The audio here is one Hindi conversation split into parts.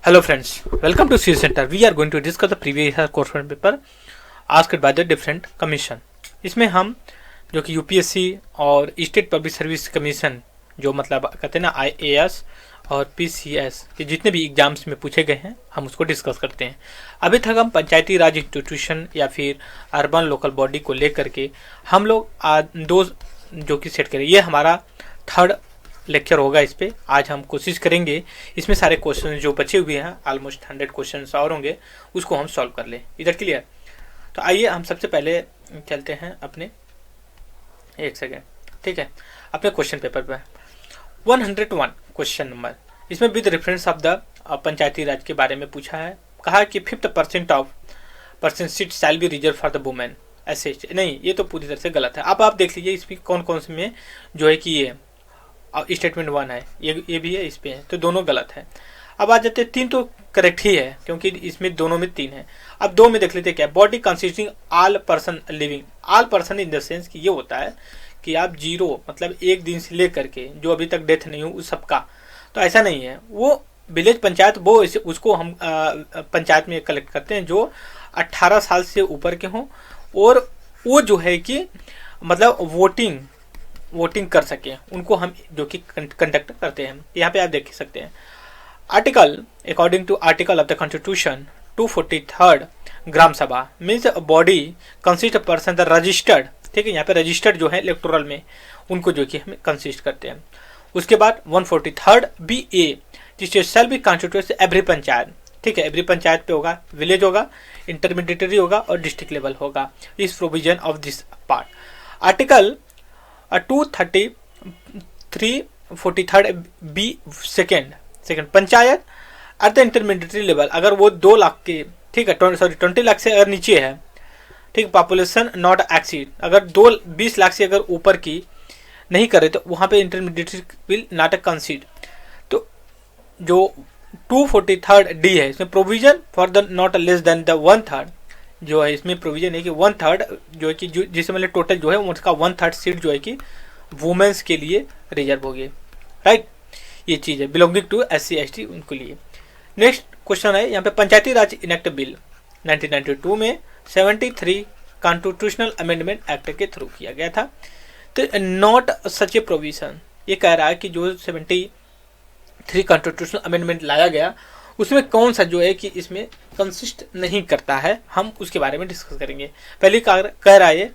Hello friends, welcome to C Center. We are going to discuss the previous year question paper asked by the different commission. इसमें हम जो कि यूपीएससी और स्टेट पब्लिक सर्विस कमीशन जो मतलब कहते हैं ना IAS और PCS के जितने भी एग्जाम्स में पूछे गए हैं हम उसको डिस्कस करते हैं। अभी तक हम पंचायती राज इंस्टीट्यूशन या फिर अर्बन लोकल बॉडी को लेकर के हम लोग दो जो कि सेट करें, ये हमारा थर्ड लेक्चर होगा। इस पे आज हम कोशिश करेंगे इसमें सारे क्वेश्चन जो बचे हुए हैं ऑलमोस्ट 100 क्वेश्चन और होंगे उसको हम सॉल्व कर ले। इधर क्लियर? तो आइए हम सबसे पहले चलते हैं अपने एक सेकेंड, ठीक है, अपने क्वेश्चन पेपर पे 101 क्वेश्चन नंबर। इसमें with reference of the Panchayati राज के बारे में पूछा है। कहा कि 50% of percent seat shell be reserve for the women. ऐसे नहीं, ये तो पूरी तरह से गलत है। अब आप देख लीजिए इसमें कौन कौन से में जो है कि ये स्टेटमेंट 1 है, ये भी है, इस पे है, तो दोनों गलत है। अब आ जाते हैं 3 तो करेक्ट ही है क्योंकि इसमें दोनों में 3 है। अब 2 में देख लेते हैं क्या, body consisting all person living. All person in the sense कि ये होता है कि आप 0 मतलब एक दिन से लेकर के जो अभी तक डेथ नहीं हो उस सबका, तो ऐसा नहीं है। वो विलेज पंचायत वो उसको हम पंचायत में कलेक्ट करते हैं जो 18 साल से ऊपर के हों और वो जो है कि मतलब वोटिंग कर सके, उनको हम जो कि कंडक्ट करते हैं। यहाँ पे आप देख सकते हैं article according to article of the constitution 243 gram sabha means body consist person the registered, ठीक है, यहाँ पे रजिस्टर्ड जो है इलेक्टोरल में उनको जो कि हम कंसिस्ट करते हैं। उसके बाद 143 BA जिससे shall be constitute every panchayat, ठीक है, एवरी पंचायत पे होगा, विलेज होगा, इंटरमीडिएटरी होगा और डिस्ट्रिक्ट लेवल होगा। इस provision of this part article 243 B second panchayat at the intermediary level अगर वो 2 लाख के, ठीक है, 20 लाख से अगर नीचे है, ठीक, पॉपुलेशन नॉट एक्सीड, अगर 20 लाख से अगर ऊपर की नहीं करे तो वहाँ पे इंटरमीडिएटरी विल नॉट कंसीड। तो जो 243 D है इसमें provision for the not less than the 1/3 जो है, इसमें प्रोविजन है कि 1/3 जो है कि जिसमें मतलब टोटल जो है उसका 1/3 सीट जो है कि वुमेन्स के लिए रिजर्व होगी, राइट। ये चीज़ है बिलोंगिंग टू SC ST उनके लिए। नेक्स्ट क्वेश्चन है यहाँ पे पंचायती राज इनेक्ट बिल 1992 में 73 कॉन्स्टिट्यूशनल अमेंडमेंट एक्ट के थ्रू किया गया था। तो नॉट सच ए प्रोविजन, ये कह रहा है कि जो 73 कॉन्स्टिट्यूशनल अमेंडमेंट लाया गया उसमें कौन सा जो है कि इसमें कंसिस्ट नहीं करता है, हम उसके बारे में डिस्कस करेंगे। पहले कह रहा है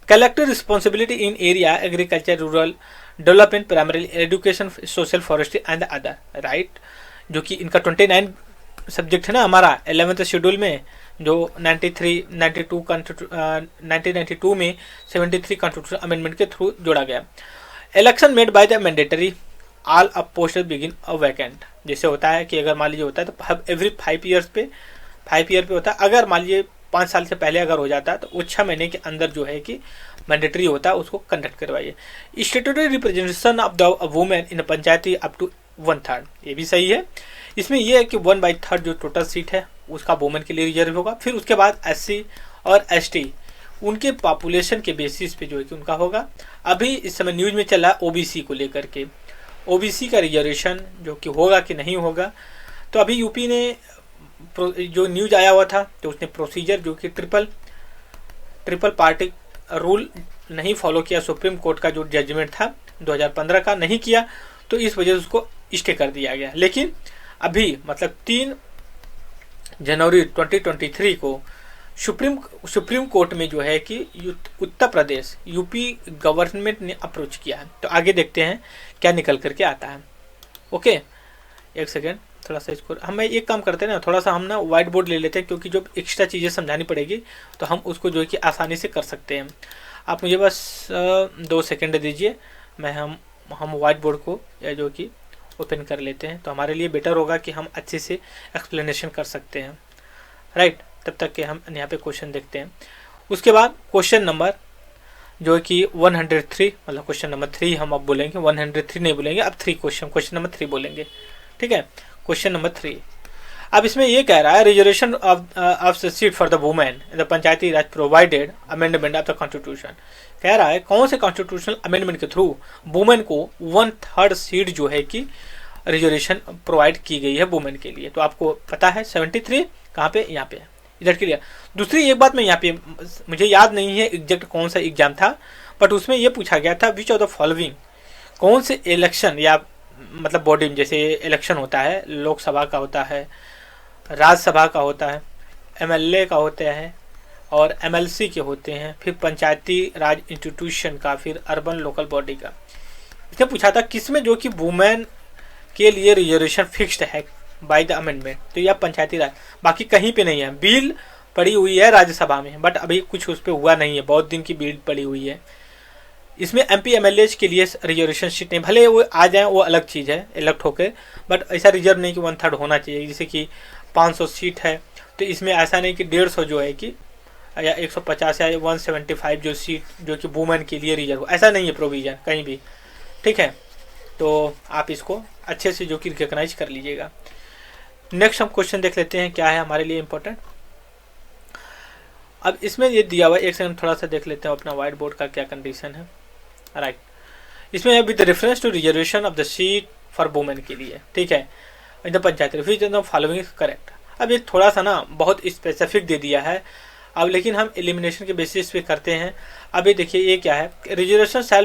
collective responsibility in area agriculture rural development primary education social forestry and other, right, जो कि इनका 29 सब्जेक्ट है ना हमारा 11th शेड्यूल में, जो 1992 में 73 कॉन्स्टिट्यूशनल अमेंडमेंट के थ्रू जोड़ा गया। Election made by the mandatory all up post begin a vacant, जैसे होता है कि अगर मान लीजिए होता है तो एवरी 5 ईयर पे होता है। अगर मान लीजिए 5 साल से पहले अगर हो जाता है तो वो 6 महीने के अंदर जो है कि मैंडेटरी होता है, उसको कंडक्ट करवाइए। Statutory representation of the women in panchayati up to 1/3, ये भी सही है। इसमें यह है कि 1/3 जो टोटल सीट है उसका वुमेन के लिए रिजर्व होगा। फिर उसके बाद SC और ST उनके पॉपुलेशन के बेसिस पे जो है कि उनका होगा। अभी इस समय न्यूज में चला OBC को लेकर के, OBC का रिजर्वेशन जो कि होगा कि नहीं होगा। तो अभी यूपी ने जो न्यूज आया हुआ था तो उसने प्रोसीजर जो कि ट्रिपल पार्टी रूल नहीं फॉलो किया, सुप्रीम कोर्ट का जो जजमेंट था 2015 का नहीं किया, तो इस वजह से उसको स्टे कर दिया गया। लेकिन अभी मतलब 3 जनवरी 2023 को सुप्रीम कोर्ट में जो है कि उत्तर प्रदेश यूपी गवर्नमेंट ने अप्रोच किया है। तो आगे देखते हैं क्या निकल करके आता है। ओके, एक सेकेंड, थोड़ा सा इसको हम एक काम करते हैं ना, थोड़ा सा हम ना व्हाइट बोर्ड ले लेते हैं क्योंकि जो एक्स्ट्रा चीज़ें समझानी पड़ेगी तो हम उसको जो है कि आसानी से कर सकते हैं। आप मुझे बस 2 सेकेंड दीजिए, मैं हम व्हाइट बोर्ड को जो कि ओपन कर लेते हैं, तो हमारे लिए बेटर होगा कि हम अच्छे से एक्सप्लेनेशन कर सकते हैं, राइट। तब तक के हम यहाँ पे क्वेश्चन देखते हैं। उसके बाद क्वेश्चन नंबर जो कि 103 मतलब क्वेश्चन नंबर 3 हम अब बोलेंगे, 103 नहीं बोलेंगे, अब क्वेश्चन नंबर 3 बोलेंगे, ठीक है। क्वेश्चन नंबर 3 अब इसमें ये कह रहा है reservation of seat for the women the Panchayati Raj provided amendment of the constitution. कह रहा है कौन से कॉन्स्टिट्यूशनल अमेंडमेंट के थ्रू वुमेन को 1/3 सीट जो है कि रिजर्वेशन प्रोवाइड की गई है वुमेन के लिए। तो आपको पता है 73 कहाँ पे, यहाँ पे इधर के लिए। दूसरी एक बात मैं यहाँ पे, मुझे याद नहीं है एग्जैक्ट कौन सा एग्जाम था, बट उसमें ये पूछा गया था विच ऑफ द फॉलोइंग, कौन से इलेक्शन या मतलब बॉडी में जैसे इलेक्शन होता है, लोकसभा का होता है, राज्यसभा का होता है, एमएलए का होता है और एमएलसी के होते हैं, फिर पंचायती राज इंस्टीट्यूशन का, फिर अर्बन लोकल बॉडी का। इसने पूछा था किसमें जो कि वुमेन के लिए रिजर्वेशन फिक्स्ड है बाय द अमेंडमेंट, तो यह पंचायती राज, बाकी कहीं पे नहीं है। बिल पड़ी हुई है राज्यसभा में, बट अभी कुछ उस पर हुआ नहीं है, बहुत दिन की बिल पड़ी हुई है। इसमें एमपी एमएलए के लिए रिजर्वेशन सीट नहीं, भले वो आ जाए वो अलग चीज़ है इलेक्ट होकर, बट ऐसा रिजर्व नहीं कि 1/3 होना चाहिए। जैसे कि 500 सीट है तो इसमें ऐसा नहीं कि 150 जो है कि या 150 या 175 जो सीट जो कि वुमेन के लिए रिजर्व, ऐसा नहीं है प्रोविजन कहीं भी, ठीक है। तो आप इसको अच्छे से जो कि रिकॉग्नाइज कर लीजिएगा। नेक्स्ट हम क्वेश्चन देख लेते हैं क्या है हमारे लिए इम्पोर्टेंट। अब इसमें ये दिया हुआ है, एक सेकंड थोड़ा सा देख लेते हैं अपना व्हाइट बोर्ड का क्या कंडीशन है। राइट, इसमें with reference to reservation of the seat for women के लिए, ठीक है, in the panchayat which the following correct. अब ये थोड़ा सा ना बहुत स्पेसिफिक दे दिया है, अब लेकिन हम एलिमिनेशन के बेसिस पे करते हैं। अब ये देखिए ये क्या है, reservation shall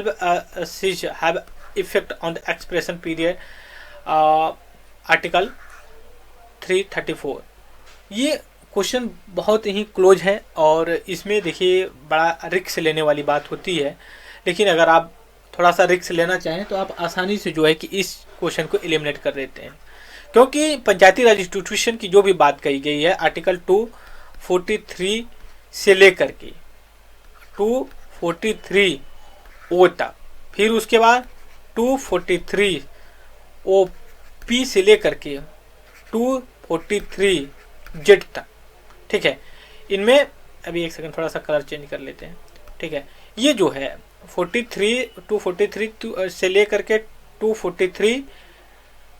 have effect on the expression period, article 334। ये क्वेश्चन बहुत ही क्लोज है और इसमें देखिए बड़ा रिस्क लेने वाली बात होती है, लेकिन अगर आप थोड़ा सा रिस्क लेना चाहें तो आप आसानी से जो है कि इस क्वेश्चन को एलिमिनेट कर देते हैं, क्योंकि पंचायती राज इंस्टीट्यूशन की जो भी बात कही गई है आर्टिकल 243 से लेकर के 243 ओ तक, फिर उसके बाद 243 ओ पी से लेकर के 243 जेड तक, ठीक है। इनमें अभी एक सेकंड थोड़ा सा कलर चेंज कर लेते हैं, ठीक है। ये जो है 243 से लेकर के 243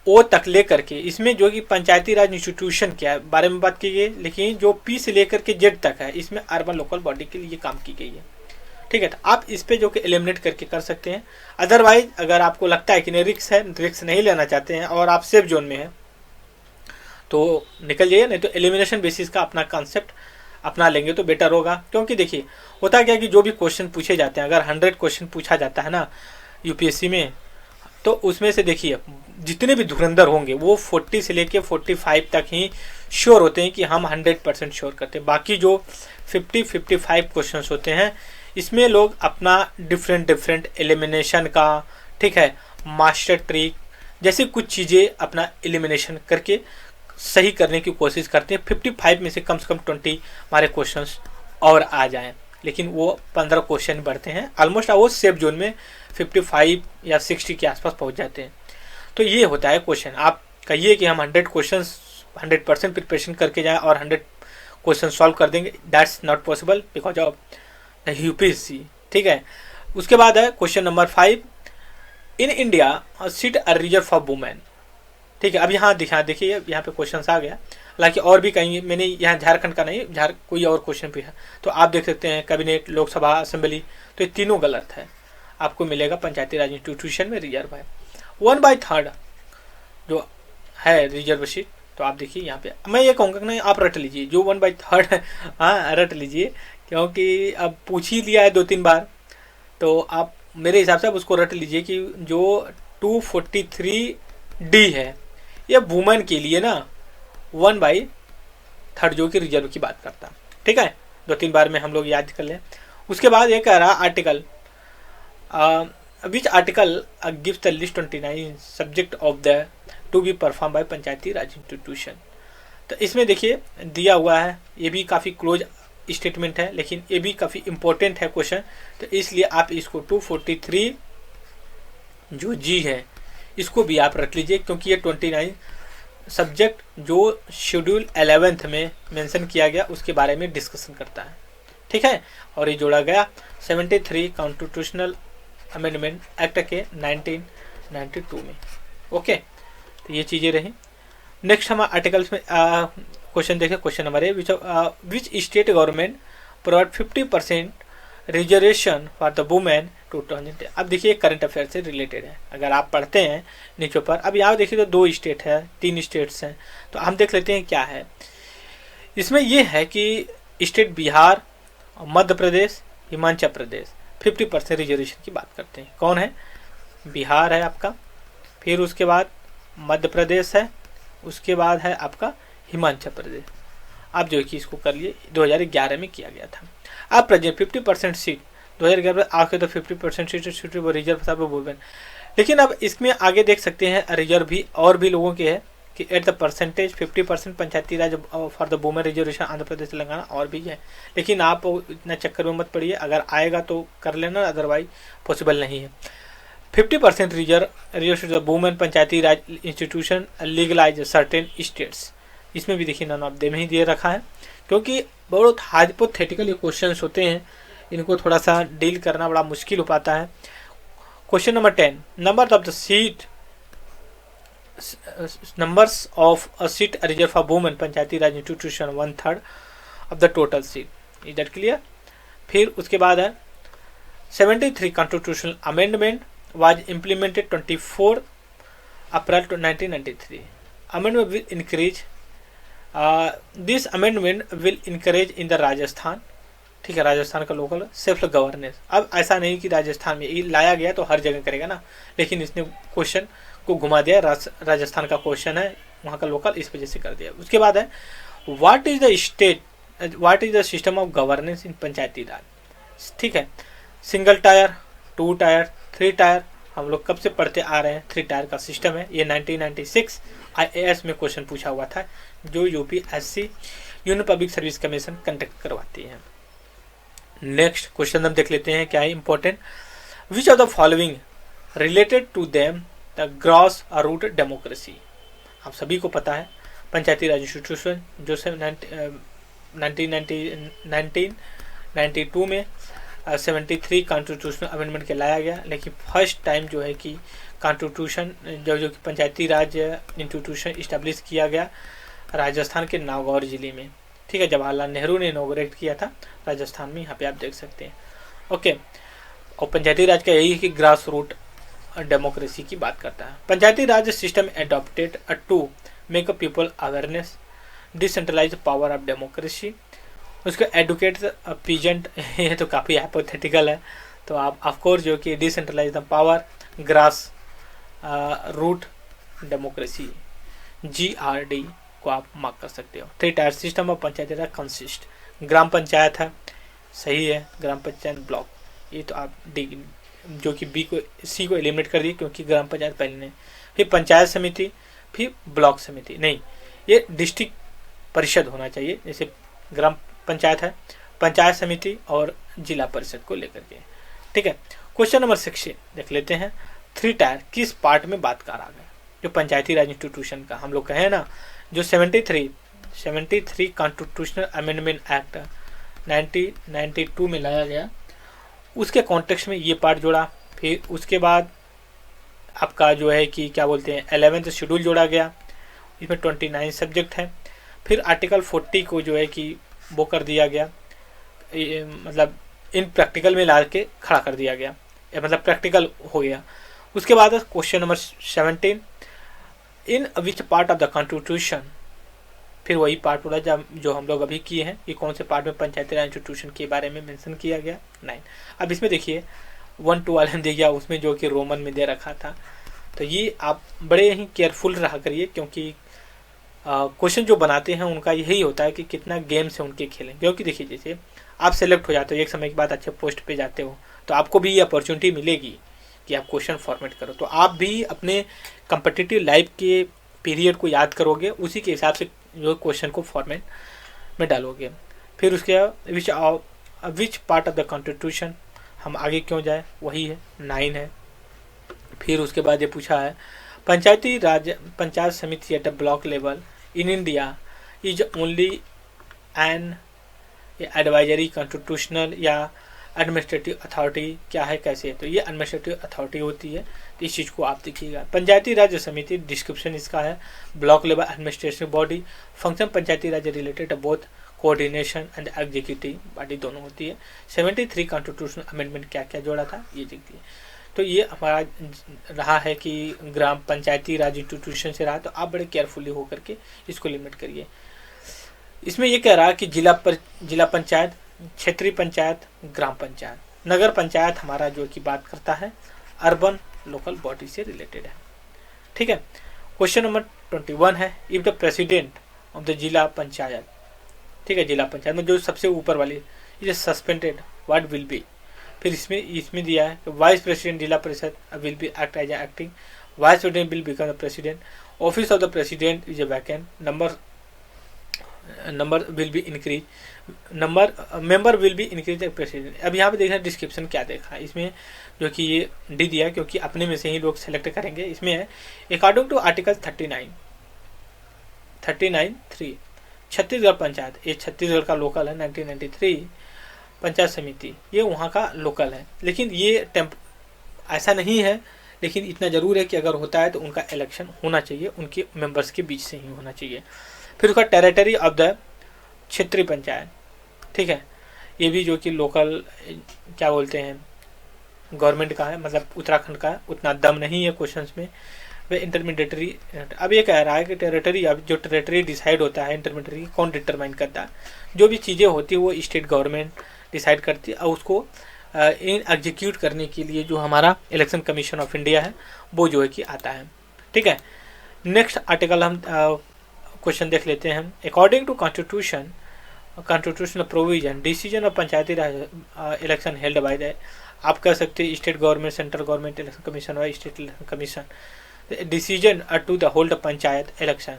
ओ तक लेकर के, इसमें जो कि पंचायती राज इंस्टीट्यूशन के बारे में बात की गई, लेकिन जो पी से लेकर के जेड तक है इसमें अर्बन लोकल बॉडी के लिए काम की गई है, ठीक है। तो आप इस पे जो कि एलिमिनेट करके कर सकते हैं। अदरवाइज अगर आपको लगता है कि नहीं रिस्क है, रिस्क नहीं लेना चाहते हैं और आप सेफ जोन में हैं तो निकल जाइए, नहीं तो एलिमिनेशन बेसिस का अपना कॉन्सेप्ट अपना लेंगे तो बेटर होगा। क्योंकि देखिए होता क्या कि जो भी क्वेश्चन पूछे जाते हैं, अगर 100 क्वेश्चन पूछा जाता है ना यूपीएससी में, तो उसमें से देखिए जितने भी धुरंधर होंगे वो 40 से लेके 45 तक ही श्योर होते हैं कि हम 100% श्योर करते हैं। बाकी जो 50-55 क्वेश्चन होते हैं इसमें लोग अपना डिफरेंट एलिमिनेशन का, ठीक है, मास्टर ट्रिक जैसे कुछ चीज़ें अपना एलिमिनेशन करके सही करने की कोशिश करते हैं। 55 में से कम 20 हमारे क्वेश्चंस और आ जाएं, लेकिन वो 15 क्वेश्चन बढ़ते हैं, ऑलमोस्ट वो सेफ जोन में 55 या 60 के आसपास पहुंच जाते हैं। तो ये होता है क्वेश्चन। आप कहिए कि हम 100 क्वेश्चंस 100% प्रिपरेशन करके जाएं और 100 क्वेश्चन सॉल्व कर देंगे, that's not possible because of the UPSC, ठीक है। उसके बाद है question number 5, in India seat are reserve for women, ठीक है। अब यहाँ देखिए यहाँ पे क्वेश्चन आ गया, हालांकि और भी कहीं मैंने यहाँ झारखंड का नहीं, कोई और क्वेश्चन भी है तो आप देख सकते हैं, कैबिनेट, लोकसभा, असेंबली, तो ये तीनों गलत है। आपको मिलेगा पंचायती राज इंस्टीट्यूशन में रिजर्व है 1/3 जो है रिजर्व सीट। तो आप देखिए यहाँ पे मैं ये कहूँगा कि नहीं आप रट लीजिए जो 1/3 है, हाँ रट लीजिए, क्योंकि अब पूछ ही लिया है 2-3 बार, तो आप मेरे हिसाब से आप उसको रट लीजिए कि जो 243D है ये वुमेन के लिए ना 1/3 जो कि रिजर्व की बात करता, ठीक है। 2-3 बार में हम लोग याद कर लें। उसके बाद ये कह रहा article which article gives the list 29 subject of the to be perform by Panchayati Raj institution. तो इसमें देखिए दिया हुआ है, ये भी काफ़ी क्लोज स्टेटमेंट है, लेकिन ये भी काफ़ी इम्पोर्टेंट है क्वेश्चन, तो इसलिए आप इसको 243 जो जी है इसको भी आप रख लीजिए, क्योंकि ये 29 सब्जेक्ट जो शेड्यूल 11th में मेंशन किया गया उसके बारे में डिस्कशन करता है, ठीक है। और ये जोड़ा गया 73 कॉन्स्टिट्यूशनल अमेंडमेंट एक्ट के 1992 में, ओके। तो ये चीज़ें रही। नेक्स्ट हम आर्टिकल्स में क्वेश्चन देखें। क्वेश्चन नंबर है which state government provide 50% reservation for the women 2010। अब देखिए करंट अफेयर से रिलेटेड है, अगर आप पढ़ते हैं नीचे पर। अब यहाँ देखिए तो 2 स्टेट है, 3 स्टेट्स हैं, तो हम देख लेते हैं क्या है इसमें। ये है कि स्टेट बिहार, मध्य प्रदेश, हिमाचल प्रदेश 50% रिजर्वेशन की बात करते हैं। कौन है? बिहार है आपका, फिर उसके बाद मध्य प्रदेश है, उसके बाद है आपका हिमाचल प्रदेश। आप जो है कि इसको कर लिए 2011 में किया गया था। अब प्रेजेंट 50% सीट 2011 में आके तो 50% सीट रिजर्व था वुमेन। लेकिन अब इसमें आगे देख सकते हैं रिजर्व भी और भी लोगों के है कि at the percentage 50% Panchayati Raj for the women reservation Andhra Pradesh Telangana और भी है। लेकिन आप इतना चक्कर में मत पड़िए, अगर आएगा तो कर लेना, अदरवाइज पॉसिबल नहीं है। 50% रिजर्व वुमेन पंचायती राज इंस्टीट्यूशन लीगलाइज सर्टेन स्टेट्स, इसमें भी देखिए नन ऑफ देम ही दे रखा है, क्योंकि बहुत हाइपोथेटिकल क्वेश्चन होते हैं, इनको थोड़ा सा डील करना बड़ा मुश्किल हो पाता है। Question number 10, number of the seat numbers of a seat reserved for women Panchayati Raj institution 1/3 of the total seat. Is that clear? फिर उसके बाद है 73 constitutional amendment was implemented 24 April 1993. Amendment will increase this amendment will encourage in the Rajasthan, ठीक है, राजस्थान का लोकल सेल्फ गवर्नेंस। अब ऐसा नहीं कि राजस्थान में ये लाया गया तो हर जगह करेगा ना, लेकिन इसने क्वेश्चन को घुमा दिया, राजस्थान का क्वेश्चन है, वहाँ का लोकल, इस वजह से कर दिया। उसके बाद है what is the system of governance in पंचायती राज, ठीक है, सिंगल टायर, 2 टायर, 3 टायर, हम लोग कब से पढ़ते आ रहे हैं 3 टायर का सिस्टम है। ये 1996 IAS में क्वेश्चन पूछा हुआ था, जो UPSC union public service commission conduct करवाती है। नेक्स्ट क्वेश्चन हम देख लेते हैं क्या है important. Which of the following related to them the grass root democracy. आप सभी को पता है पंचायती राज इंस्टीट्यूशन जो 1992 में 73 कॉन्स्टिट्यूशनल अमेंडमेंट के लाया गया, लेकिन फर्स्ट टाइम जो है कि कॉन्स्टिट्यूशन जो कि पंचायती राज इंस्टीट्यूशन इस्टेब्लिश किया गया राजस्थान के नागौर जिले में, ठीक है, जवाहरलाल नेहरू ने इनॉग्रेट किया था राजस्थान में, यहाँ पे आप देख सकते हैं। ओके, और पंचायती राज का यही है कि ग्रास रूट डेमोक्रेसी की बात करता है। पंचायती राज system adopted to make a people awareness decentralise power of democracy. उसका एडुकेट पीजेंट, ये तो काफ़ी हाइपोथेटिकल है, तो आप ऑफकोर्स जो कि decentralise the power grass root democracy GRD को आप मार्क कर सकते हो। 3 tier system of Panchayati Raj consist, gram panchayat है, सही है, ग्राम पंचायत ब्लॉक, ये तो आप डी जो कि C को एलिमिनेट कर दिए क्योंकि ग्राम पंचायत पहले नहीं, फिर पंचायत समिति, फिर ब्लॉक समिति, नहीं, ये डिस्ट्रिक्ट परिषद होना चाहिए, जैसे ग्राम पंचायत है, पंचायत समिति और जिला परिषद को लेकर के, ठीक है। क्वेश्चन नंबर 16 देख लेते हैं। 3 टायर किस पार्ट में बात कर आ गए, जो पंचायती राज इंस्टीट्यूशन का हम लोग कहें ना, जो 73 कॉन्स्टिट्यूशनल अमेंडमेंट एक्ट 1992 में लाया गया, उसके कॉन्टेक्स्ट में ये पार्ट जोड़ा। फिर उसके बाद आपका जो है कि क्या बोलते हैं 11th शेड्यूल जोड़ा गया, इसमें 29 सब्जेक्ट है। फिर आर्टिकल 40 को जो है कि वो कर दिया गया, मतलब इन प्रैक्टिकल में ला के खड़ा कर दिया गया, मतलब प्रैक्टिकल हो गया। उसके बाद question number 17 in which part of the constitution, फिर वही पार्ट पूरा जो हम लोग अभी किए हैं कि कौन से पार्ट में पंचायती राज इंस्टीट्यूशन के बारे में मेंशन किया गया 9। अब इसमें देखिए 1-2 वाले में दे गया, उसमें जो कि रोमन में दे रखा था, तो ये आप बड़े ही केयरफुल रहा करिए, क्योंकि क्वेश्चन जो बनाते हैं उनका यही होता है कि कितना गेम से उनके खेलें। क्योंकि देखिए जैसे आप सेलेक्ट हो जाते हो, एक समय के बाद अच्छे पोस्ट पे जाते हो, तो आपको भी ये अपॉर्चुनिटी मिलेगी कि आप क्वेश्चन फॉर्मेट करो, तो आप भी अपने कम्पिटिटिव लाइफ के पीरियड को याद करोगे, उसी के हिसाब से जो क्वेश्चन को फॉर्मेट में डालोगे। फिर उसके which part of the constitution, हम आगे क्यों जाए, वही है 9 है। फिर उसके बाद ये पूछा है पंचायत समिति at the block level in India is only an advisory constitutional या एडमिनिस्ट्रेटिव अथॉरिटी, क्या है कैसे है, तो ये एडमिनिस्ट्रेटिव अथॉरिटी होती है, तो इस चीज़ को आप देखिएगा। पंचायती राज समिति डिस्क्रिप्शन इसका है, block level administrative body, function Panchayati Raj related both coordination and executive body दोनों होती है। 73 कॉन्स्टिट्यूशनल अमेंडमेंट क्या क्या जोड़ा था ये देखिए। तो ये हमारा रहा है कि ग्राम पंचायती राज इंस्टीट्यूशन से रहा, तो आप बड़े केयरफुली होकर के इसको लिमिट करिए। इसमें ये कह रहा है कि जिला पंचायत, क्षेत्रीय पंचायत, ग्राम पंचायत, नगर पंचायत हमारा जो कि बात करता है अर्बन लोकल बॉडी से रिलेटेड है। ठीक है। क्वेश्चन नंबर 21 है, if the president of the जिला पंचायत, ठीक है, जिला पंचायत में जो सबसे ऊपर वाली is suspended what will be. फिर इसमें दिया है vice president zila parishad will be act as acting, vice president will become the president, office of the president is a vacant, number will be increase, member will be increase the president. अब यहाँ पे देखना डिस्क्रिप्शन क्या देखा है इसमें, जो कि ये डी दिया क्योंकि अपने में से ही लोग सेलेक्ट करेंगे। इसमें है according to article 39(3) Chhattisgarh panchayat, ये छत्तीसगढ़ का लोकल है, 1993 पंचायत समिति ये वहाँ का लोकल है, लेकिन ये ऐसा नहीं है, लेकिन इतना जरूर है कि अगर होता है तो उनका इलेक्शन होना चाहिए, उनके मेंबर्स के बीच से ही होना चाहिए। फिर उसका टेरिटरी ऑफ द क्षेत्रीय पंचायत, ठीक है, ये भी जो कि लोकल क्या बोलते हैं गवर्नमेंट का है, मतलब उत्तराखंड का है, उतना दम नहीं है क्वेश्चंस में। वे इंटरमीडिएटरी, अब ये कह रहा है कि टेरिटरी, अब जो टेरिटरी डिसाइड होता है इंटरमीडिएटरी कौन डिटरमाइन करता है, जो भी चीज़ें होती है वो स्टेट गवर्नमेंट डिसाइड करती है, और उसको इन एग्जीक्यूट करने के लिए जो हमारा इलेक्शन कमीशन ऑफ इंडिया है वो जो है कि आता है। ठीक है। नेक्स्ट आर्टिकल हम क्वेश्चन देख लेते हैं हम। According to constitutional provision decision of Panchayati Raj election held by the, आप कह सकते हैं state government, central government election commission और state election commission decision to the hold panchayat election,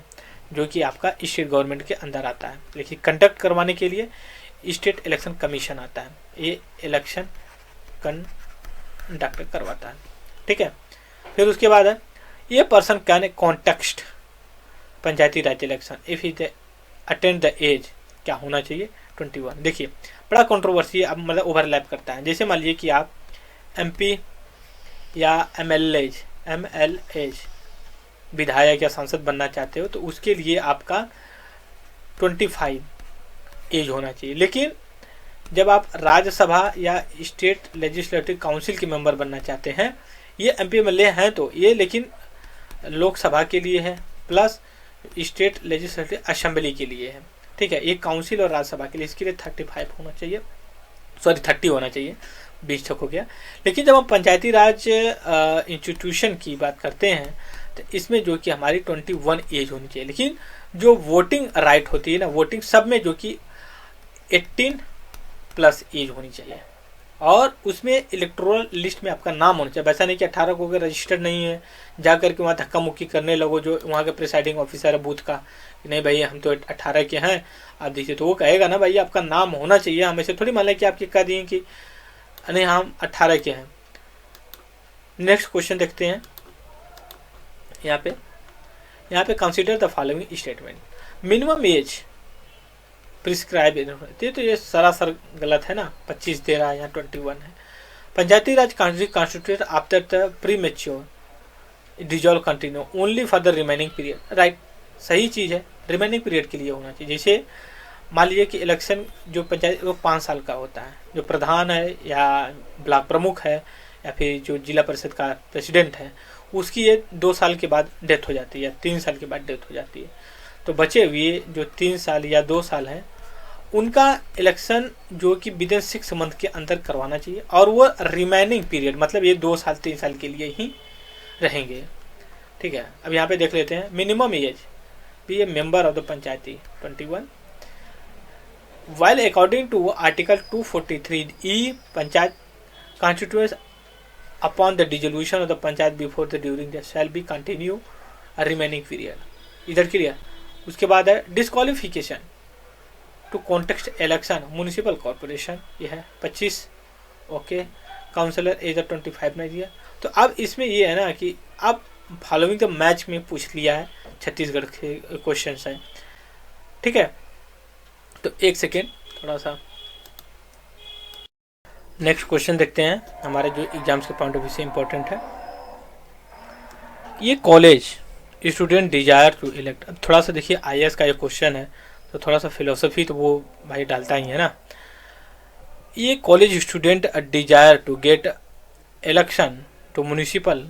जो कि आपका स्टेट गवर्नमेंट के अंदर आता है, लेकिन कंडक्ट करवाने के लिए स्टेट इलेक्शन कमीशन आता है, ये इलेक्शन कंडक्ट करवाता है। ठीक है। फिर उसके बाद है ये person can context panchayati Raj election if is attend the age, क्या होना चाहिए 21। देखिए बड़ा कंट्रोवर्सी अब मतलब ओवरलैप करता है। जैसे मान लीजिए कि आप MP या MLA विधायक या सांसद बनना चाहते हो, तो उसके लिए आपका 25 एज होना चाहिए, लेकिन जब आप राज्यसभा या स्टेट लेजिस्लेटिव काउंसिल के मेंबर बनना चाहते हैं, ये MP MLA हैं तो ये, लेकिन लोकसभा के लिए है प्लस स्टेट लेजिस्लेटिव असेंबली के लिए है। ठीक है। ये काउंसिल और राज्यसभा के लिए, इसके लिए 35 होना चाहिए, सॉरी 30 होना चाहिए, 20 तक हो गया। लेकिन जब हम पंचायती राज इंस्टीट्यूशन की बात करते हैं तो इसमें जो कि हमारी 21 एज होनी चाहिए, लेकिन जो वोटिंग राइट होती है ना, वोटिंग सब में जो कि 18+ एज होनी चाहिए, और उसमें इलेक्टोरल लिस्ट में आपका नाम होना चाहिए। वैसा नहीं कि 18 को अगर रजिस्टर्ड नहीं है जा करके वहाँ धक्का मुक्की करने लगो जो वहाँ के प्रिसाइडिंग ऑफिसर है बूथ का, कि नहीं भाई हम तो 18 के हैं आप दीजिए, तो वो कहेगा ना भाई आपका नाम होना चाहिए, हम ऐसे थोड़ी मान लें कि आपके कह दिए कि नहीं हम 18 के हैं। नेक्स्ट क्वेश्चन देखते हैं। यहाँ पे consider the following statement, minimum age prescribe, तो ये सरासर गलत है ना, 25 दे रहा है, यहाँ 21 है। Panchayati Raj constitute after the premature dissolve continue only for the remaining period, right, सही चीज़ है, रिमेनिंग पीरियड के लिए होना चाहिए। जैसे मान लीजिए कि इलेक्शन जो पंचायत वो 5 साल का होता है, जो प्रधान है या ब्लॉक प्रमुख है या फिर जो जिला परिषद का प्रेसिडेंट है, उसकी ये 2 साल के बाद डेथ हो जाती है या 3 साल के बाद डेथ हो जाती है, तो बचे हुए जो 3 साल या 2 साल हैं उनका इलेक्शन जो कि विदिन 6 मंथ के अंदर करवाना चाहिए, और वो रिमेनिंग पीरियड मतलब ये 2 साल 3 साल के लिए ही रहेंगे। ठीक है। अब यहाँ पे देख लेते हैं मिनिमम एज भी, member of the Panchayati 21, while according to article 243E panchayat constitutes upon the dissolution of the panchayat before the during the shall be continue a remaining period, इधर क्लियर। उसके बाद है disqualification to context election municipal corporation, ये है 25, ओके। काउंसलर एज 25 नहीं दिया, तो अब इसमें ये है ना कि अब फॉलोइंग द मैच में पूछ लिया है, छत्तीसगढ़ के क्वेश्चन है। ठीक है। तो एक सेकेंड थोड़ा सा नेक्स्ट क्वेश्चन देखते हैं, हमारे जो एग्जाम्स के पॉइंट ऑफ व्यू से इम्पोर्टेंट है। ये college student desire to elect, अब थोड़ा सा देखिए IAS का ये क्वेश्चन है, तो थोड़ा सा फिलोसफी तो वो भाई डालता ही है ना। ये college student desire to get election to municipal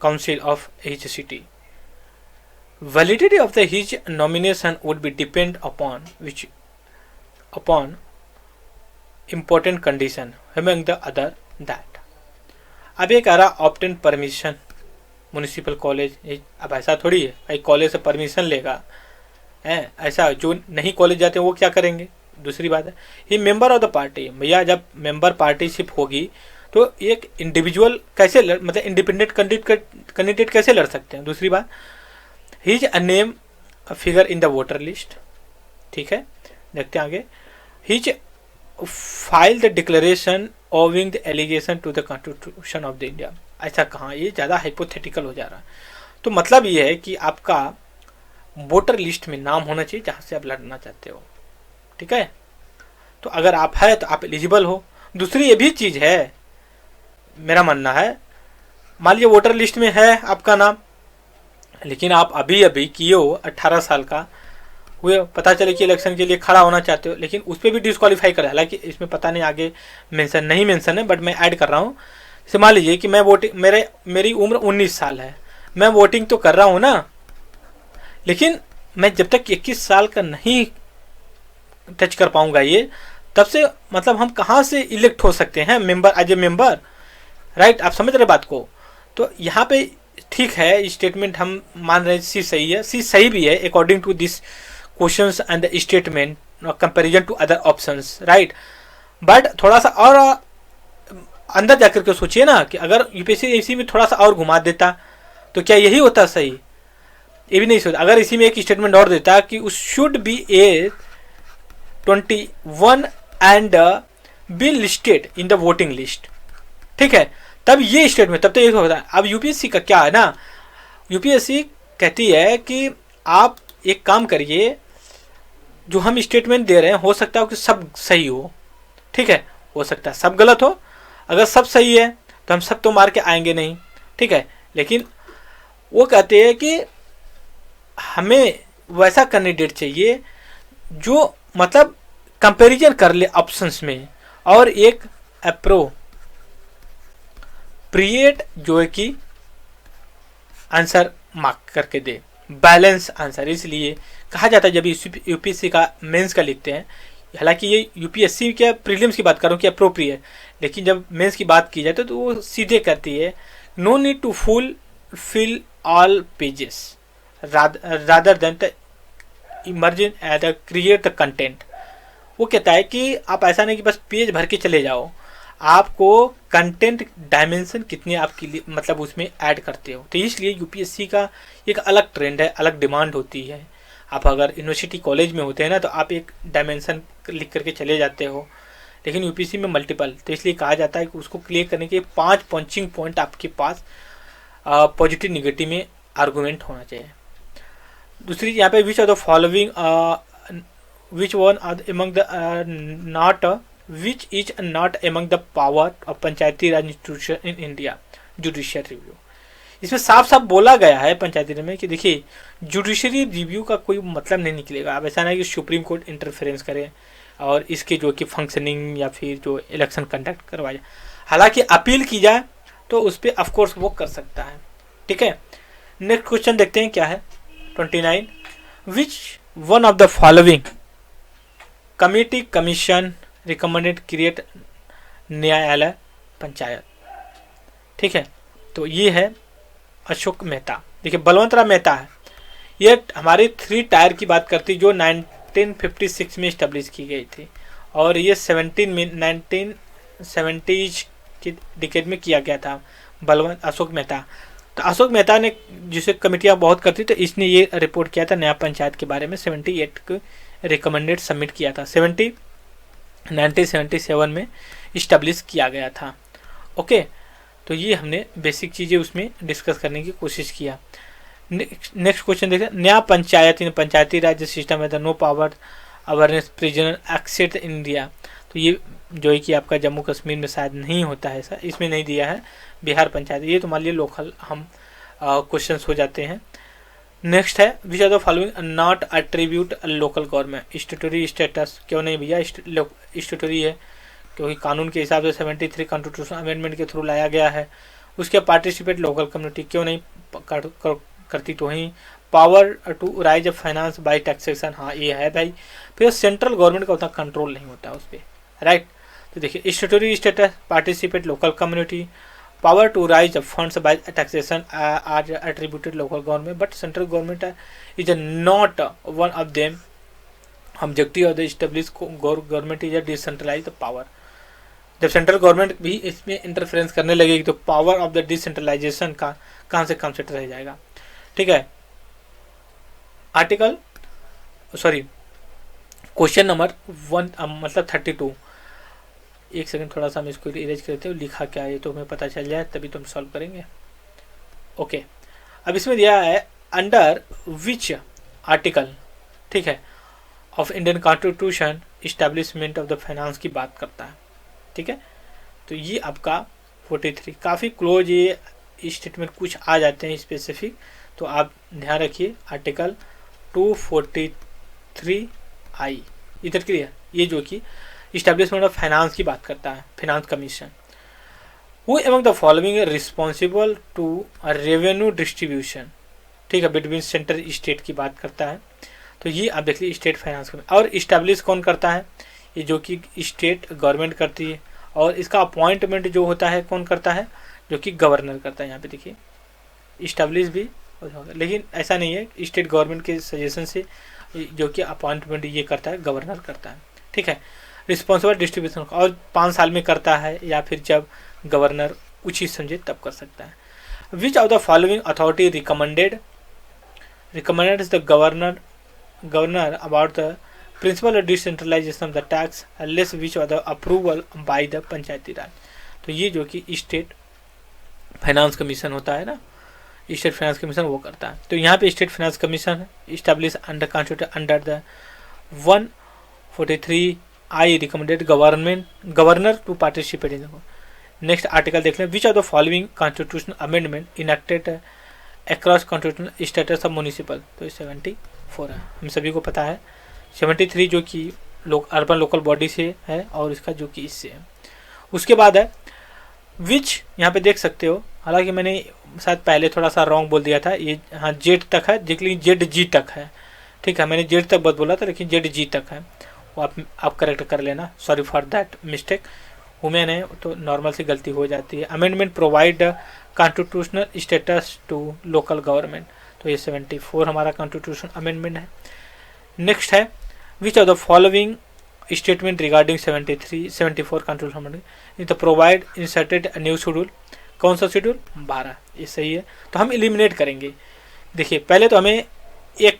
council of his city. Validity of his nomination would be depend upon important condition among the other that। अब ये कह रहा ऑप्टेन परमिशन म्यूनिसिपल कॉलेज। अब ऐसा थोड़ी है भाई कॉलेज से परमिशन लेगा है, ऐसा जो नहीं कॉलेज जाते हैं वो क्या करेंगे। दूसरी बात है ही मेंबर ऑफ द पार्टी। भैया जब मेंबर पार्टीशिप होगी तो एक इंडिविजुअल कैसे मतलब इंडिपेंडेंट कैंडिडेट कैसे लड़ सकते हैं। दूसरी बात he is a name figure in the voter list. ठीक है, देखते हैं आगे। He is file the declaration owing the allegation to the constitution of the India. ऐसा कहाँ, ये ज़्यादा हाइपोथेटिकल हो जा रहा है। तो मतलब ये है कि आपका वोटर लिस्ट में नाम होना चाहिए जहाँ से आप लड़ना चाहते हो। ठीक है, तो अगर आप है तो आप एलिजिबल हो। दूसरी ये भी चीज़ है, मेरा मानना है, मान लीजिए वोटर लिस्ट में है आपका नाम, लेकिन आप अभी अभी किए हो 18 साल का हुए, पता चले कि इलेक्शन के लिए खड़ा होना चाहते हो, लेकिन उस पर भी डिस्क्वालीफाई कर। हालांकि इसमें पता नहीं आगे मेंशन नहीं मेंशन है, बट मैं ऐड कर रहा हूँ। जैसे मान लीजिए कि मैं वोटिंग मेरी उम्र 19 साल है, मैं वोटिंग तो कर रहा हूँ ना, लेकिन मैं जब तक 21 साल का नहीं टच कर पाऊंगा ये, तब से मतलब हम कहाँ से इलेक्ट हो सकते हैं member as a member, right. आप समझ रहे बात को। तो यहाँ पे ठीक है, स्टेटमेंट हम मान रहे हैं सी सही है, सी सही भी है according to this questions and the statement comparison to other options, right. But थोड़ा सा और अंदर जाकर के सोचिए ना कि अगर यूपीएससी इसी में थोड़ा सा और घुमा देता तो क्या यही होता सही। ये भी नहीं सोचा। अगर इसी में एक स्टेटमेंट और देता कि उस should be A 21 and be listed in the voting list, ठीक है, तब ये स्टेटमेंट तब तो ये होता है। अब यूपीएससी का क्या है ना, यूपीएससी कहती है कि आप एक काम करिए, जो हम स्टेटमेंट दे रहे हैं हो सकता है कि सब सही हो, ठीक है, हो सकता है सब गलत हो। अगर सब सही है तो हम सब तो मार के आएंगे नहीं, ठीक है, लेकिन वो कहते हैं कि हमें वैसा कैंडिडेट चाहिए जो मतलब कंपैरिजन कर ले ऑप्शंस में, और एक अप्रोप्रिएट जो है कि आंसर मार्क करके दे, बैलेंस आंसर। इसलिए कहा जाता है जब यूपीएससी का मेंस का लिखते हैं, हालांकि ये यूपीएससी के प्रीलिम्स की बात कर रहा हूँ कि अप्रोप्रिएट, लेकिन जब मेंस की बात की जाए तो वो सीधे कहती है no need to fill all pages rather than the emerging as create the content. वो कहता है कि आप ऐसा नहीं कि बस पेज भर के चले जाओ, आपको कंटेंट डायमेंशन कितने आपके लिए मतलब उसमें ऐड करते हो। तो इसलिए यूपीएससी का एक अलग ट्रेंड है, अलग डिमांड होती है। आप अगर यूनिवर्सिटी कॉलेज में होते हैं ना तो आप एक डायमेंशन लिख करके चले जाते हो, लेकिन यूपीएससी में मल्टीपल, तो इसलिए कहा जाता है कि उसको क्लियर करने के 5 पंचिंग पॉइंट आपके पास पॉजिटिव निगेटिव में आर्गूमेंट होना चाहिए। दूसरी यहाँ पे which are the following which one are among the which is not among the power of Panchayati Raj institution in India judicial review. इसमें साफ साफ बोला गया है पंचायती राज में कि देखिए जुडिशरी रिव्यू का कोई मतलब नहीं निकलेगा। अब ऐसा नहीं कि सुप्रीम कोर्ट इंटरफेरेंस करे और इसके जो कि फंक्शनिंग या फिर जो इलेक्शन कंडक्ट करवाए, हालांकि अपील की जाए तो उस पर ऑफकोर्स वो कर सकता है, ठीक है। नेक्स्ट क्वेश्चन देखते हैं क्या है 29। Which one of the following committee commission recommended create न्यायालय पंचायत, ठीक है। तो ये है अशोक मेहता। देखिए बलवंतराव मेहता है, ये हमारी 3 टायर की बात करती जो 1956 में इस्टेब्लिश की गई थी, और ये 1970s की डिकेड में किया गया था अशोक मेहता। तो अशोक मेहता ने जिसे कमेटियाँ बहुत करती, तो इसने ये रिपोर्ट किया था नया पंचायत के बारे में, 78 को रिकमेंडेड सबमिट किया था, 1977 में इस्टेब्लिश किया गया था। ओके, तो ये हमने बेसिक चीज़ें उसमें डिस्कस करने की कोशिश किया। नेक्स्ट क्वेश्चन देखते हैं। नया panchayat in Panchayati Raj system है the no power awareness prisoner except India. तो ये जो है कि आपका जम्मू कश्मीर में शायद नहीं होता है ऐसा, इसमें नहीं दिया है। बिहार पंचायत, ये तो मान लीजिए लोकल हम क्वेश्चंस हो जाते हैं। नेक्स्ट है which are the following not attribute local government. Statutory status क्यों नहीं भैया, स्टैट्यूटरी है क्योंकि कानून के हिसाब से 73 कॉन्स्टिट्यूशन अमेंडमेंट के थ्रू लाया गया है। उसके पार्टिसिपेट लोकल कम्युनिटी क्यों नहीं करती, तो ही power to raise finance by taxation, हाँ ये है भाई। फिर सेंट्रल गवर्नमेंट का उतना कंट्रोल नहीं होता उस पर, राइट। तो देखिए statutory status, participate local community, power to raise funds by taxation are attributed local government, but central government is not one of them. Objective of the established government is a decentralized power. जब सेंट्रल गवर्नमेंट भी इसमें इंटरफेरेंस करने लगेगी तो पावर ऑफ द डिसेंट्रलाइजेशन का कहाँ से कंसेप्ट रह जाएगा, ठीक है। आर्टिकल क्वेश्चन नंबर 1 मतलब 32। एक सेकंड थोड़ा सा हम इसको इरेज करते हो, लिखा क्या है तो हमें पता चल जाए तभी तुम सॉल्व करेंगे। ओके, अब इसमें दिया है अंडर विच आर्टिकल, ठीक है, of Indian constitution establishment of the finance की बात करता है, ठीक है। तो ये आपका 43 काफ़ी क्लोज ये स्टेटमेंट कुछ आ जाते हैं स्पेसिफिक, तो आप ध्यान रखिए। आर्टिकल 243I इधर क्लियर, ये जो कि इस्टेब्लिशमेंट ऑफ फाइनेंस की बात करता है, finance commission. Who among the following responsible to revenue distribution, ठीक है, बिटवीन सेंटर स्टेट की बात करता है। तो ये आप देख लीजिए स्टेट फाइनेंस कमीशन। और इस्टेब्लिश कौन करता है, ये जो कि स्टेट गवर्नमेंट करती है। और इसका अपॉइंटमेंट जो होता है कौन करता है, जो कि गवर्नर करता है। यहाँ पे देखिए इस्टेब्लिश भी, लेकिन ऐसा नहीं है, स्टेट गवर्नमेंट के सजेशन से जो कि अपॉइंटमेंट ये करता है गवर्नर करता है, ठीक है। रिस्पॉन्सिबल डिस्ट्रीब्यूशन और 5 साल में करता है या फिर जब गवर्नर उचित समझे तब कर सकता है। Which of the following authority recommended the governor about the principle of decentralisation of the tax less which of the approval by the Panchayati Raj. तो ये जो कि स्टेट फाइनेंस कमीशन होता है ना, स्टेट फाइनेंस कमीशन वो करता है। तो यहाँ पे state finance commission establish under constitution under the 143I recommended governor to participate in. Next article देख लें, which of the following constitutional amendment enacted across constitutional status of municipal. तो 74 है, हम सभी को पता है। 73 जो कि अर्बन लोकल बॉडी से है और इसका जो कि इससे है। उसके बाद है विच, यहाँ पे देख सकते हो, हालांकि मैंने शायद पहले थोड़ा सा रॉन्ग बोल दिया था, ये हाँ जेड तक है, लेकिन जेड जी तक है, ठीक है। मैंने जेड तक बहुत बोला था लेकिन जेड जी तक है, वो आप करेक्ट कर लेना, sorry for that mistake. Women है तो नॉर्मल सी गलती हो जाती है। Amendment provide constitutional status to local government, तो ये 74 हमारा कॉन्स्टिट्यूशन अमेंडमेंट है। नेक्स्ट है which of the following statement regarding 74 constitution amendment to provide inserted new schedule. कौन सा शेड्यूल, 12, ये सही है। तो हम एलिमिनेट करेंगे। देखिए पहले तो हमें एक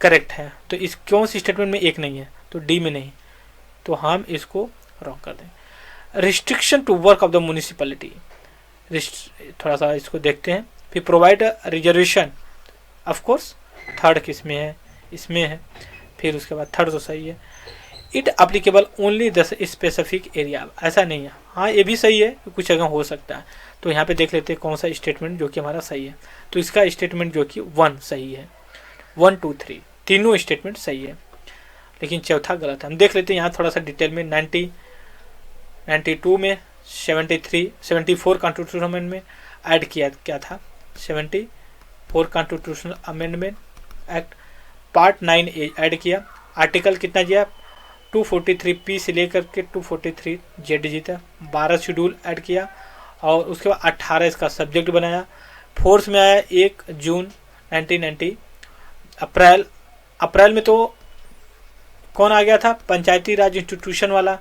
करेक्ट है, तो इस कौन सी स्टेटमेंट में एक नहीं है, तो डी में नहीं, तो हम इसको रॉन्ग कर दें। Restriction to work of the municipality, थोड़ा सा इसको देखते हैं। फिर provide reservation, of course third किस में है, इसमें है। फिर उसके बाद थर्ड तो सही है। It applicable only the specific area, ऐसा नहीं है, हाँ ये भी सही है, कुछ जगह हो सकता है। तो यहाँ पे देख लेते हैं कौन सा स्टेटमेंट जो कि हमारा सही है। तो इसका स्टेटमेंट जो कि 1 सही है, 1 2 3 तीनों स्टेटमेंट सही है, लेकिन चौथा गलत है। हम देख लेते हैं यहाँ थोड़ा सा डिटेल में। 92 में 74 कॉन्स्टिट्यूशनल अमेंडमेंट ऐड किया क्या था, 74 constitutional amendment act part 9 add किया। आर्टिकल कितना दिया, 243P से लेकर के 243Z जीता। 12 शेड्यूल ऐड किया और उसके बाद 18 इसका सब्जेक्ट बनाया। फोर्स में आया 1 जून 1990। अप्रैल में तो कौन आ गया था, पंचायती राज इंस्टीट्यूशन वाला,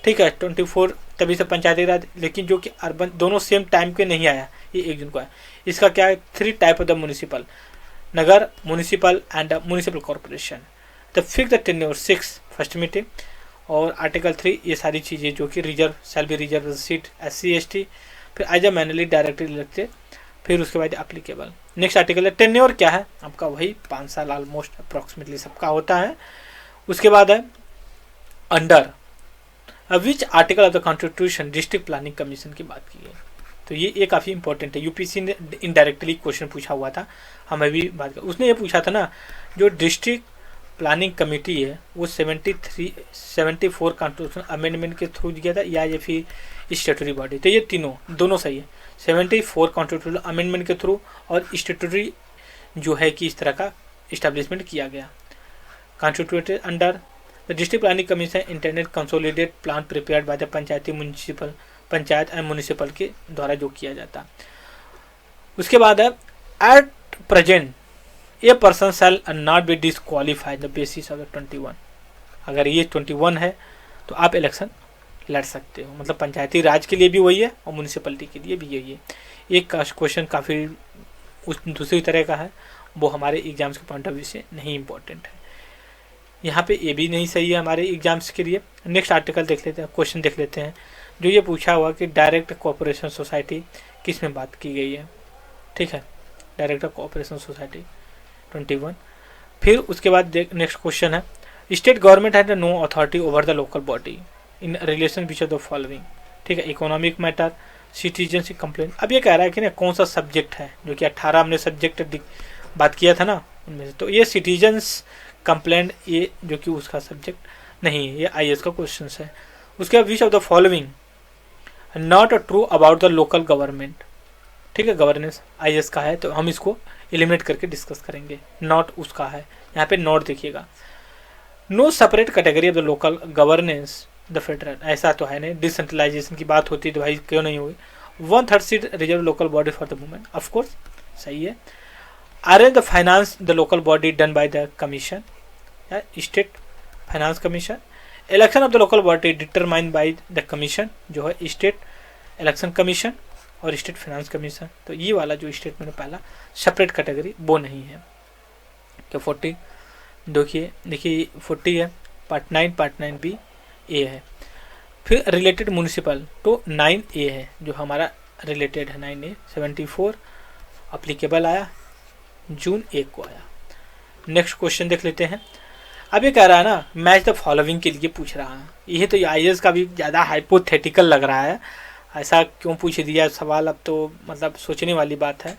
ठीक है, 24 तभी से पंचायती राज, लेकिन जो कि अर्बन दोनों सेम टाइम के नहीं आया, ये 1 जून को आया। इसका क्या है, 3 type of the municipal, nagar municipal and municipal corporation. The fix the tenure 6 first meeting. और आर्टिकल 3 ये सारी चीज़ें जो कि reserve shall be reserve seat SC ST। फिर as a manually directly elected. फिर उसके बाद एप्लीकेबल। नेक्स्ट आर्टिकल है टेन्योर, क्या है आपका, वही 5 साल ऑलमोस्ट अप्रॉक्सीमेटली सबका होता है। उसके बाद है under which article of the constitution district planning commission की बात की है। तो ये काफ़ी इंपॉर्टेंट है। यूपीसी ने इनडायरेक्टली क्वेश्चन पूछा हुआ था, हमें भी बात कर, उसने ये पूछा था ना, जो डिस्ट्रिक्ट प्लानिंग कमेटी है वो 74 कॉन्स्टिट्यूशन अमेंडमेंट के थ्रू दिया था या ये फिर स्टेटरी बॉडी, तो ये दोनों सही है। 74 कॉन्स्टिट्यूशन अमेंडमेंट के थ्रू और स्टेटरी जो है कि इस तरह का इस्टेब्लिशमेंट किया गया। Constituted under the district planning commission internet consolidate plan prepared by the panchayat and municipal के द्वारा जो किया जाता। उसके बाद है at present a person shall not be disqualified the basis of the 21। अगर ये 21 है तो आप इलेक्शन लड़ सकते हो, मतलब पंचायती राज के लिए भी वही है और म्यूनिसिपलिटी के लिए भी यही है। एक क्वेश्चन काफ़ी उस दूसरी तरह का है, वो हमारे एग्जाम्स के पॉइंट ऑफ व्यू से नहीं इम्पोर्टेंट है। यहाँ पे ये भी नहीं सही है हमारे एग्जाम्स के लिए। नेक्स्ट आर्टिकल देख लेते हैं, क्वेश्चन देख लेते हैं जो ये पूछा हुआ कि डायरेक्ट कोऑपरेशन सोसाइटी किस में बात की गई है। ठीक है, डायरेक्ट कोऑपरेशन सोसाइटी 21। फिर उसके बाद नेक्स्ट क्वेश्चन है state government had no authority over the local body in relation which of the following. ठीक है, इकोनॉमिक मैटर, सिटीजनशिप कंप्लेंट। अब ये कह रहा है कि ना कौन सा सब्जेक्ट है, जो कि 18 हमने सब्जेक्ट बात किया था ना उनमें से, तो ये सिटीजन्स कंप्लेंट ये जो कि उसका सब्जेक्ट नहीं है, ये आईएएस का क्वेश्चन है। उसके बाद विच of the following not true about the local government. ठीक है, गवर्नेंस आईएएस का है तो हम इसको एलिमिनेट करके डिस्कस करेंगे। नॉट उसका है, यहाँ पे नॉट देखिएगा। No separate category of the local governance the federal, ऐसा तो है नहीं। डिसेंट्रलाइजेशन की बात होती तो भाई क्यों नहीं हुई। 1/3 seat reserve local body for the women, of course सही है। Arrange the finance the local body done by the commission, state finance commission. Election of the local body determined by the commission, जो है स्टेट इलेक्शन कमीशन और स्टेट फाइनेंस कमीशन। तो ये वाला जो स्टेट में पहला सेपरेट कैटेगरी वो नहीं है। तो 40 देखिए 40 है, पार्ट 9 बी ए है। फिर रिलेटेड म्यूनिसिपल तो 9A है, जो हमारा रिलेटेड है 9A। 74 अप्लीकेबल आया, जून 1 को आया। नेक्स्ट क्वेश्चन देख लेते हैं। अब ये कह रहा है ना मैच द फॉलोइंग के लिए पूछ रहा है। ये तो आईएएस का भी ज़्यादा हाइपोथेटिकल लग रहा है, ऐसा क्यों पूछ दिया सवाल, अब तो मतलब सोचने वाली बात है।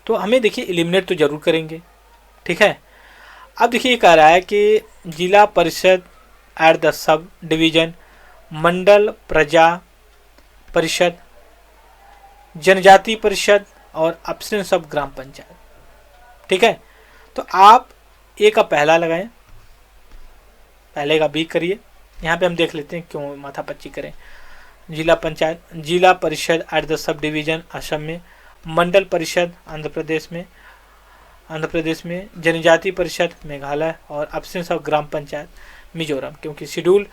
तो हमें देखिए एलिमिनेट तो जरूर करेंगे। ठीक है, अब देखिए ये कह रहा है कि जिला परिषद एट द सब डिवीजन, मंडल प्रजा परिषद, जनजाति परिषद और अब्सेंस ऑफ ग्राम पंचायत। ठीक है, तो आप ए का पहला लगाएं, पहले का बी करिए। यहाँ पे हम देख लेते हैं क्यों माथा पच्ची करें। जिला पंचायत, जिला परिषद at the sub division Assam में, मंडल परिषद आंध्र प्रदेश में, जनजाति परिषद मेघालय और absence of gram panchayat Mizoram. क्योंकि शेड्यूल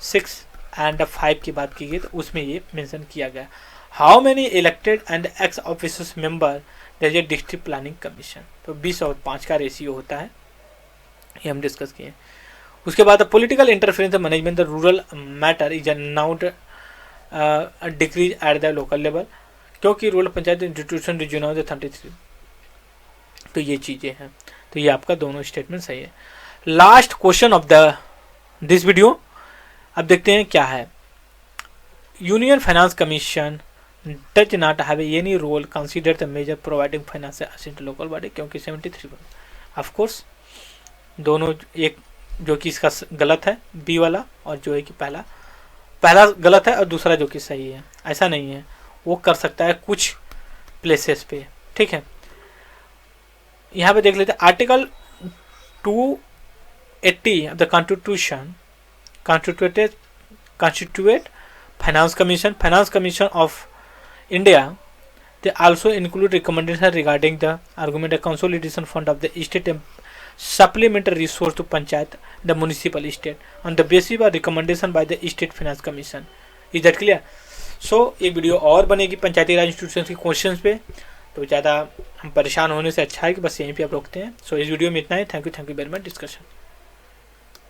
6 एंड 5 की बात की गई तो उसमें ये मेंशन किया गया। How many elected and x officers member does a district planning commission, तो 20 और 5 का रेशियो होता है, ये हम डिस्कस किए। उसके बाद political interference management the rural matter is now decrease at the local level, क्योंकि रूरल पंचायत इंस्टीट्यूशन रिज्यून 33। तो ये चीज़ें हैं, तो ये आपका दोनों स्टेटमेंट सही है। Last question of this video, अब देखते हैं क्या है। Union finance commission does not have any role consider the major providing financial assistance local body, क्योंकि 73। ऑफ कोर्स दोनों, एक जो कि इसका गलत है बी वाला, और जो है कि पहला गलत है और दूसरा जो कि सही है, ऐसा नहीं है। वो कर सकता है कुछ प्लेसेस पे। ठीक है, यहाँ पे देख लेते हैं article 280 of the constitution constitute finance commission of India. They also include recommendations regarding the argument of consolidation fund of the state and supplementary resource to panchayat, the municipal state on the basis of recommendation by the state finance commission. Is that clear? So एक वीडियो और बनेगी पंचायती राज इंस्टीट्यूशन के क्वेश्चंस पे, तो ज़्यादा हम परेशान होने से अच्छा है कि बस यहीं पे आप रोकते हैं। सो इस वीडियो में इतना ही। Thank you very much discussion.